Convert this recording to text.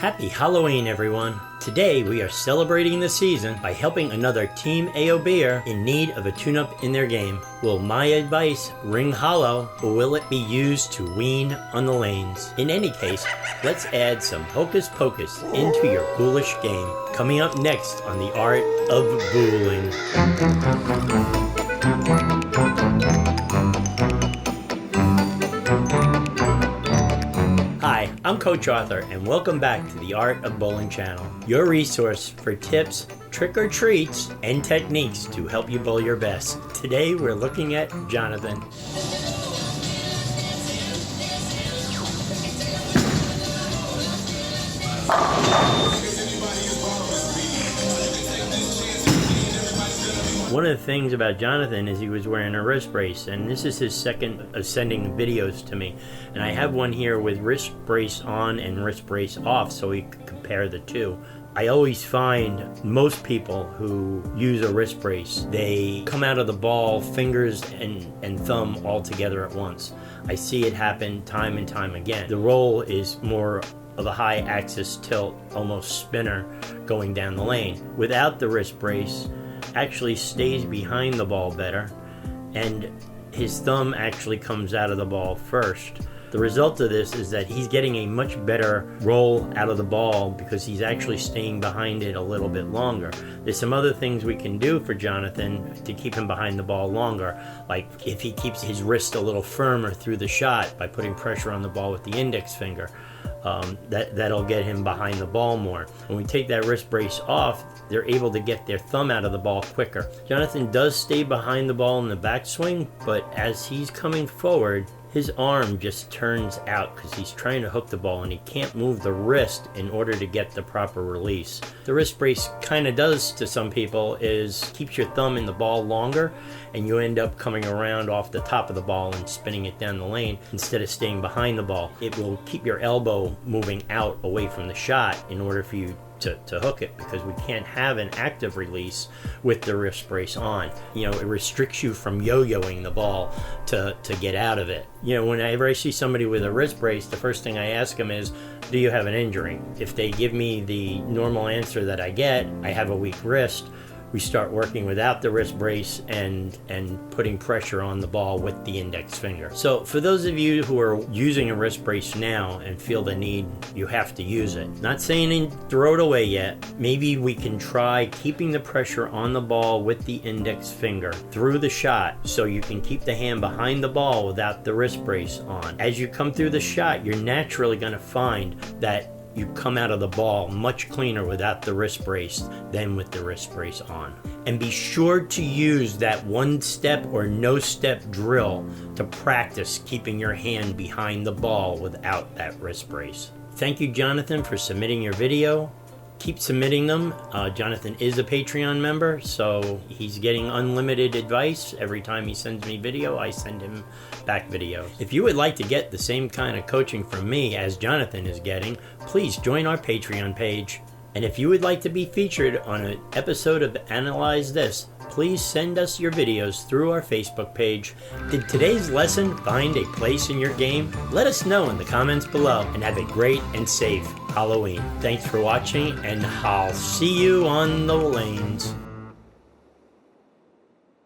Happy Halloween, everyone! Today we are celebrating the season by helping another Team AOBer in need of a tune-up in their game. Will my advice ring hollow, or will it be used to wean on the lanes? In any case, let's add some hocus pocus into your ghoulish game. Coming up next on The Art of Ghouling. Hi, I'm Coach Arthur, and welcome back to the Art of Bowling channel, your resource for tips, trick or treats, and techniques to help you bowl your best. Today we're looking at Jonathan. One of the things about Jonathan is he was wearing a wrist brace, and this is his second of sending videos to me. And I have one here with wrist brace on and wrist brace off so we can compare the two. I always find most people who use a wrist brace, they come out of the ball fingers and thumb all together at once. I see it happen time and time again. The roll is more of a high axis tilt, almost spinner going down the lane. Without the wrist brace, actually stays behind the ball better, and his thumb actually comes out of the ball first. The result of this is that he's getting a much better roll out of the ball because he's actually staying behind it a little bit longer. There's some other things we can do for Jonathan to keep him behind the ball longer, like if he keeps his wrist a little firmer through the shot by putting pressure on the ball with the index finger. That'll get him behind the ball more. When we take that wrist brace off, they're able to get their thumb out of the ball quicker. Jonathan does stay behind the ball in the backswing, but as he's coming forward, his arm just turns out because he's trying to hook the ball and he can't move the wrist in order to get the proper release. The wrist brace kind of does to some people is keeps your thumb in the ball longer, and you end up coming around off the top of the ball and spinning it down the lane instead of staying behind the ball. It will keep your elbow moving out away from the shot in order for you to hook it, because we can't have an active release with the wrist brace on. You know, it restricts you from yo-yoing the ball to get out of it. You know, whenever I see somebody with a wrist brace, the first thing I ask them is, do you have an injury? If they give me the normal answer that I get, I have a weak wrist, we start working without the wrist brace and putting pressure on the ball with the index finger. So for those of you who are using a wrist brace now and feel the need, you have to use it. Not saying throw it away yet. Maybe we can try keeping the pressure on the ball with the index finger through the shot so you can keep the hand behind the ball without the wrist brace on. As you come through the shot, you're naturally going to find that you come out of the ball much cleaner without the wrist brace than with the wrist brace on. And be sure to use that one step or no step drill to practice keeping your hand behind the ball without that wrist brace. Thank you, Jonathan, for submitting your video. Keep submitting them. Jonathan is a Patreon member, so he's getting unlimited advice. Every time he sends me video, I send him back videos. If you would like to get the same kind of coaching from me as Jonathan is getting, please join our Patreon page. And if you would like to be featured on an episode of Analyze This, please send us your videos through our Facebook page. Did today's lesson find a place in your game? Let us know in the comments below, and have a great and safe Halloween. Thanks for watching, and I'll see you on the lanes.